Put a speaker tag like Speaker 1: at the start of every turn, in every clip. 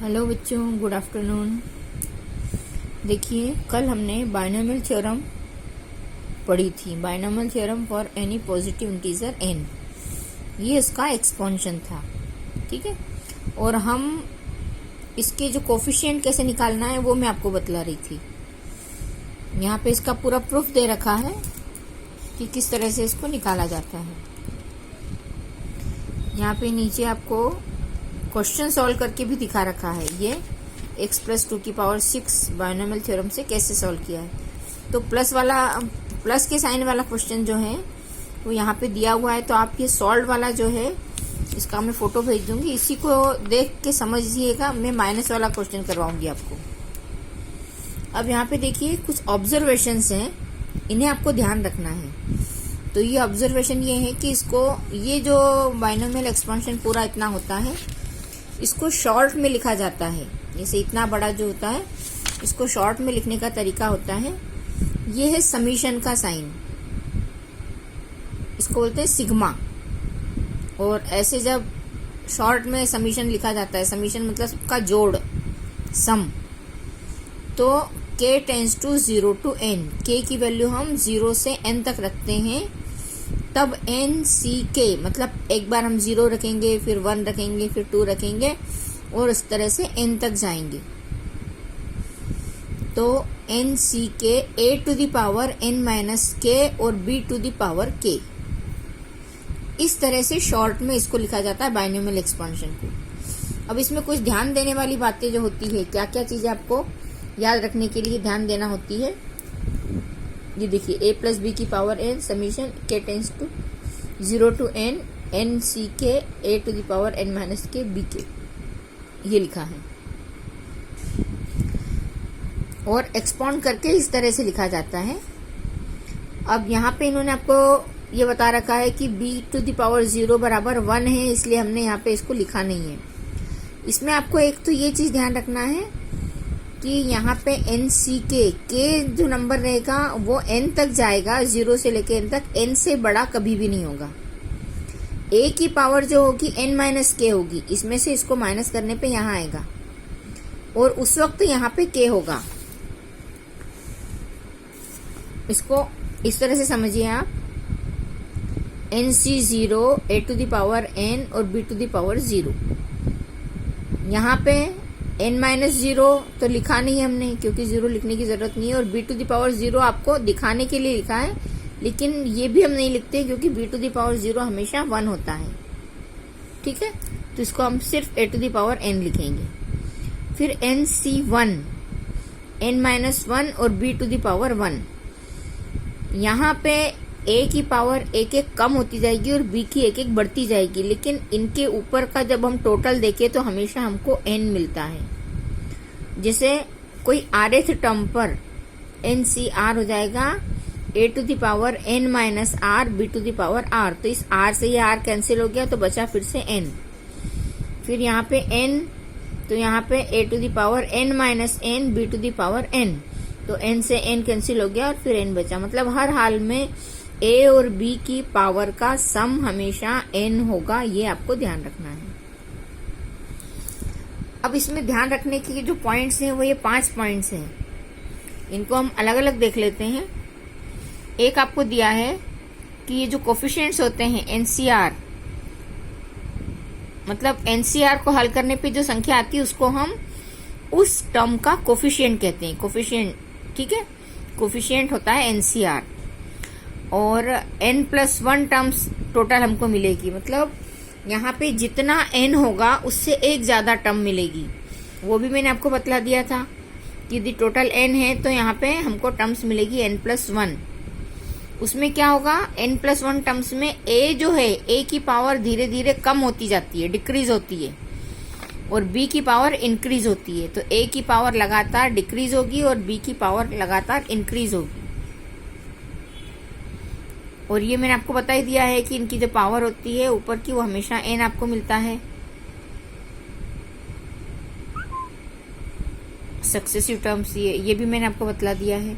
Speaker 1: Hello बच्चों, good afternoon. देखिए, कल हमने बायनोमियल थ्योरम पढ़ी थी। Binomial theorem for any positive integer n, ये इसका एक्सपेंशन था। ठीक है, और हम इसके जो कोफिशिएंट कैसे निकालना है वो मैं आपको बतला रही थी। यहाँ पे इसका पूरा प्रूफ दे रखा है कि किस तरह से इसको निकाला जाता है। यहाँ पे नीचे आपको क्वेश्चन सॉल्व करके भी दिखा रखा है, ये x+2⁶ बायनोमियल थ्योरम से कैसे सॉल्व किया है। तो प्लस के साइन वाला क्वेश्चन जो है वो यहाँ पे दिया हुआ है, तो आप ये सॉल्व वाला जो है इसका मैं फोटो भेज दूंगी, इसी को देख के समझिएगा। मैं माइनस वाला क्वेश्चन करवाऊंगी आपको। अब यहाँ पे देखिए कुछ ऑब्जर्वेशंस हैं, इन्हें आपको ध्यान रखना है। तो ये ऑब्जर्वेशन ये है कि ये जो बायनोमियल एक्सपेंशन पूरा इतना होता है, इसको शॉर्ट में लिखा जाता है। जैसे इतना बड़ा जो होता है इसको शॉर्ट में लिखने का तरीका होता है, ये है समीशन का साइन, इसको बोलते हैं सिग्मा। और ऐसे जब शॉर्ट में समीशन लिखा जाता है, समीशन मतलब सबका जोड़, सम, तो k tends to 0 to n, k की वैल्यू हम 0 से n तक रखते हैं, तब n c k मतलब एक बार हम 0 रखेंगे, फिर 1 रखेंगे, फिर 2 रखेंगे, और इस तरह से n तक जाएंगे। तो n c k a to the power n minus k और b to the power k, इस तरह से शॉर्ट में इसको लिखा जाता है बायनोमियल एक्सपेंशन को। अब इसमें कुछ ध्यान देने वाली बातें जो होती है, क्या क्या चीजें आपको याद रखने के लिए ध्यान देना होती है, ये देखिए a+b की power n summation k tends to 0 to n n c k a to the power n minus k b k, ये लिखा है। और एक्सपाउंड करके इस तरह से लिखा जाता है। अब यहाँ पे इन्होंने आपको ये बता रखा है कि b टू द पावर 0 बराबर 1 है, इसलिए हमने यहाँ पे इसको लिखा नहीं है। इसमें आपको एक तो ये चीज ध्यान रखना है कि यहाँ पे n c k जो नंबर रहेगा वो n तक जाएगा, 0 से लेके n तक, n से बड़ा कभी भी नहीं होगा। a की पावर जो होगी n माइनस k होगी, इसमें से इसको माइनस करने पे यहाँ आएगा, और उस वक्त यहाँ पे k होगा। इसको इस तरह से समझिए आप, nc0 a to the power n और b टू द पावर 0। यहाँ पे n माइनस 0 तो लिखा नहीं हमने, क्योंकि 0 लिखने की जरूरत नहीं है, और b टू द पावर 0 आपको दिखाने के लिए लिखा है, लेकिन ये भी हम नहीं लिखते क्योंकि b टू द पावर 0 हमेशा 1 होता है। ठीक है, तो इसको हम सिर्फ a to the power n लिखेंगे। फिर nc1 n माइनस 1 और b टू द पावर 1, यहाँ पे a की पावर एक एक कम होती जाएगी और b की एक एक बढ़ती जाएगी, लेकिन इनके ऊपर का जब हम टोटल देखें तो हमेशा हमको n मिलता है। जैसे कोई rth टर्म पर ncr हो जाएगा a to the power n minus r b to the power r, तो इस r से ये r कैंसिल हो गया तो बचा फिर से n। फिर यहाँ पे n, तो यहाँ पे a to the power n minus n b to the power n, तो n से n कैंसिल हो गया और फिर n बचा। मतलब हर हाल में a और b की पावर का सम हमेशा n होगा, ये आपको ध्यान रखना है। अब इसमें ध्यान रखने के जो पॉइंट्स हैं वो ये 5 पॉइंट्स हैं, इनको हम अलग अलग देख लेते हैं। एक आपको दिया है कि ये जो कोफिशिएंट्स होते हैं NCR, मतलब NCR को हल करने पे जो संख्या आती है उसको हम उस टर्म का कोफिशिएंट कहते हैं, कोफिशिएंट। ठीक है, कोफिशिएंट होता है NCR, और n+1 टर्म्स टोटल हमको मिलेगी, मतलब यहाँ पे जितना n होगा उससे एक ज्यादा टर्म मिलेगी। वो भी मैंने आपको बतला दिया था कि यदि टोटल n है तो यहाँ पे हमको टर्म्स मिलेगी n+1। उसमें क्या होगा, n+1 टर्म्स में a जो है, a की पावर धीरे धीरे कम होती जाती है, डिक्रीज होती है, और b की पावर इंक्रीज होती है। तो a की पावर लगातार डिक्रीज होगी और b की पावर लगातार इंक्रीज होगी। और ये मैंने आपको बता ही दिया है कि इनकी जो पावर होती है ऊपर की, वो हमेशा n आपको मिलता है। सक्सेसिव टर्म्स ये भी मैंने आपको बतला दिया है।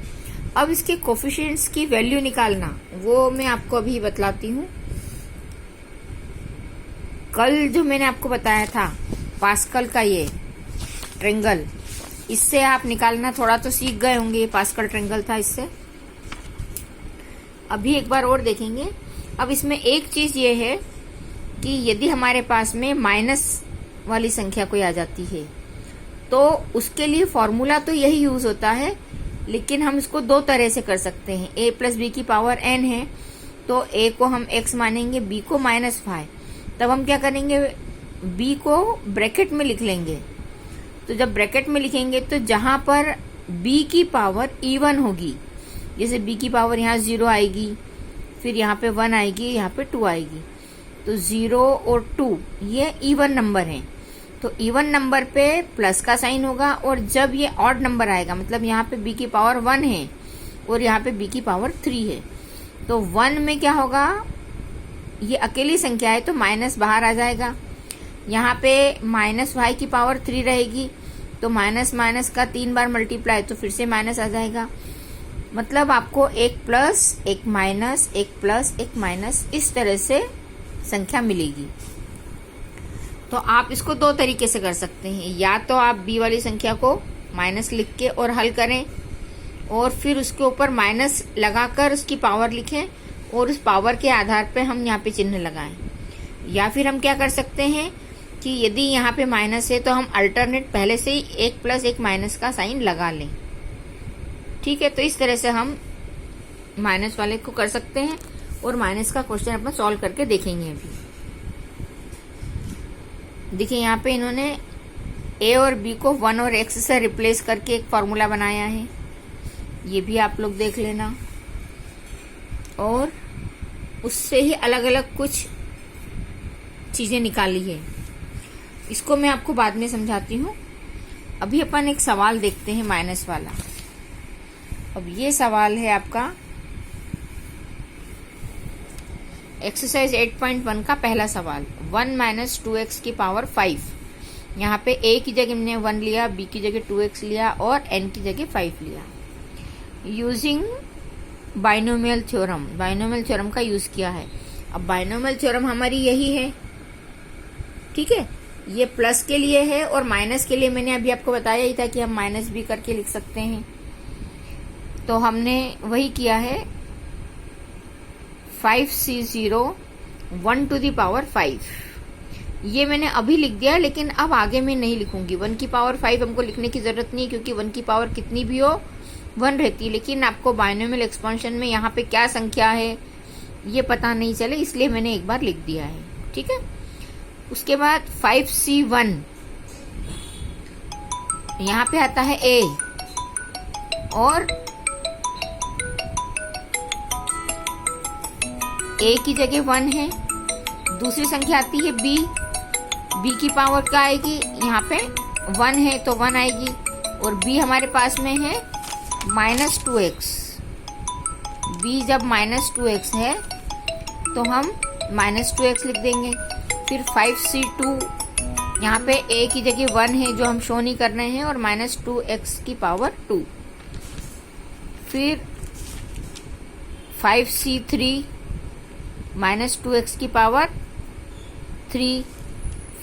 Speaker 1: अब इसके कोफिशिएंट्स की वैल्यू निकालना वो मैं आपको अभी बतलाती हूँ। कल जो मैंने आपको बताया था पास्कल का ये ट्रेंगल, इससे आप निकालना थोड़ा तो सीख गए होंगे, ये पास्कल ट्रेंगल था इससे। अभी एक बार और देखेंगे। अब इसमें एक चीज ये है कि यदि हमारे पास में माइनस वाली संख्या कोई आ जाती है तो उसके लिए फॉर्मूला तो यही यूज होता है, लेकिन हम इसको दो तरह से कर सकते हैं। a प्लस बी की पावर n है तो a को हम x मानेंगे, b को -5। तब हम क्या करेंगे, b को ब्रैकेट में लिख लेंगे। तो जब ब्रैकेट में लिखेंगे तो जहां पर b की पावर इवन होगी, जैसे b की पावर यहाँ 0 आएगी, फिर यहाँ पे 1 आएगी, यहाँ पे 2 आएगी, तो 0 और 2 ये इवन नंबर हैं। तो इवन नंबर पे प्लस का साइन होगा, और जब ये ऑड नंबर आएगा, मतलब यहाँ पे b की पावर 1 है और यहाँ पे b की पावर 3 है, तो 1 में क्या होगा, ये अकेली संख्या है तो माइनस बाहर आ जाएगा। यहाँ पे -y की पावर 3 रहेगी तो माइनस माइनस का 3 बार मल्टीप्लाई तो फिर से माइनस आ जाएगा। मतलब आपको एक प्लस, एक माइनस, एक प्लस, एक माइनस, इस तरह से संख्या मिलेगी। तो आप इसको दो तरीके से कर सकते हैं, या तो आप b वाली संख्या को माइनस लिख के और हल करें, और फिर उसके ऊपर माइनस लगाकर उसकी पावर लिखें और उस पावर के आधार पे हम यहाँ पे चिन्ह लगाएं। या फिर हम क्या कर सकते हैं कि यदि यहाँ पे माइनस है तो हम अल्टरनेट पहले से ही एक प्लस एक माइनस का साइन लगा लें। ठीक है, तो इस तरह से हम माइनस वाले को कर सकते हैं, और माइनस का क्वेश्चन अपन सॉल्व करके देखेंगे। अभी देखिए यहाँ पे इन्होंने a और b को 1 और x से रिप्लेस करके एक फॉर्मूला बनाया है, ये भी आप लोग देख लेना। और उससे ही अलग अलग कुछ चीजें निकाली है, इसको मैं आपको बाद में समझाती हूँ। अभी अपन एक सवाल देखते हैं माइनस वाला। अब ये सवाल है आपका एक्सरसाइज 8.1 का पहला सवाल। 1 - 2x की पावर 5। यहाँ पे a की जगह हमने 1 लिया, b की जगह 2x लिया और n की जगह 5 लिया। Using binomial theorem, binomial theorem का यूज किया है। अब बाइनोमियल थ्योरम हमारी यही है, ठीक है। ये प्लस के लिए है और माइनस के लिए मैंने अभी आपको बताया ही था कि हम माइनस भी करके लिख सकते हैं। तो हमने वही किया है। 5c0 1 to the power 5, ये मैंने अभी लिख दिया, लेकिन अब आगे मैं नहीं लिखूंगी। 1 की पावर 5 हमको लिखने की जरूरत नहीं है, क्योंकि 1 की पावर कितनी भी हो 1 रहती है। लेकिन आपको बाइनोमियल एक्सपेंशन में यहाँ पे क्या संख्या है ये पता नहीं चले, इसलिए मैंने एक बार लिख दिया है। ठीक है, उसके बाद 5c1 यहाँ पे आता है a, और a की जगह 1 है। दूसरी संख्या आती है b, b की पावर क्या आएगी, यहाँ पे 1 है तो 1 आएगी, और b हमारे पास में है -2x। b जब -2x है तो हम -2x लिख देंगे। फिर 5c2, यहाँ पे a की जगह 1 है जो हम शो नहीं कर रहे हैं, और -2x की पावर 2। फिर 5c3 -2x की पावर 3,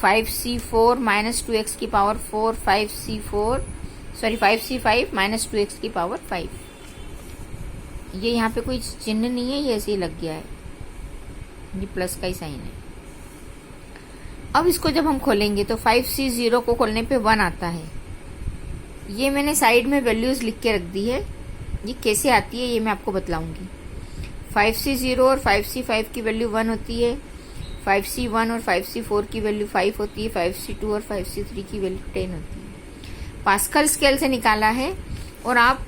Speaker 1: 5c4 -2x की पावर 4, 5c5 -2x की पावर 5। ये यहाँ पे कोई चिन्ह नहीं है, ये ऐसे ही लग गया है, ये प्लस का ही साइन है। अब इसको जब हम खोलेंगे तो 5c0 को खोलने पे 1 आता है। ये मैंने साइड में वैल्यूज लिख के रख दी है, ये कैसे आती है ये मैं आपको बतलाऊंगी। 5c0 और 5c5 की वैल्यू 1 होती है, 5c1 और 5c4 की वैल्यू 5 होती है, 5c2 और 5c3 की वैल्यू 10 होती है। पास्कल स्केल से निकाला है, और आप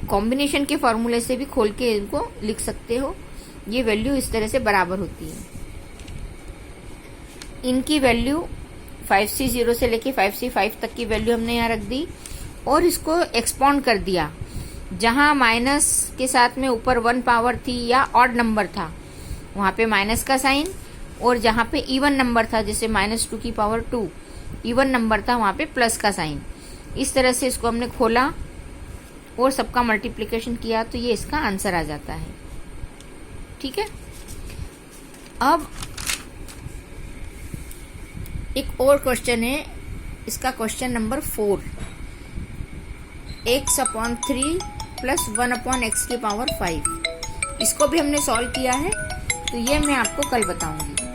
Speaker 1: कॉम्बिनेशन के फॉर्मूले से भी खोल के इनको लिख सकते हो। ये वैल्यू इस तरह से बराबर होती है। इनकी वैल्यू 5c0 से लेके 5c5 तक की वैल्यू हमने यहाँ रख दी, और इसको एक्सपाउंड कर दिया। जहां माइनस के साथ में ऊपर 1 पावर थी या ऑड नंबर था वहां पे माइनस का साइन, और जहां पे इवन नंबर था जैसे -2 की पावर 2 इवन नंबर था वहां पे प्लस का साइन। इस तरह से इसको हमने खोला और सबका मल्टीप्लिकेशन किया, तो ये इसका आंसर आ जाता है। ठीक है, अब एक और क्वेश्चन है इसका question number 4, x/3 plus 1/x⁵। इसको भी हमने सॉल्व किया है, तो ये मैं आपको कल बताऊंगी।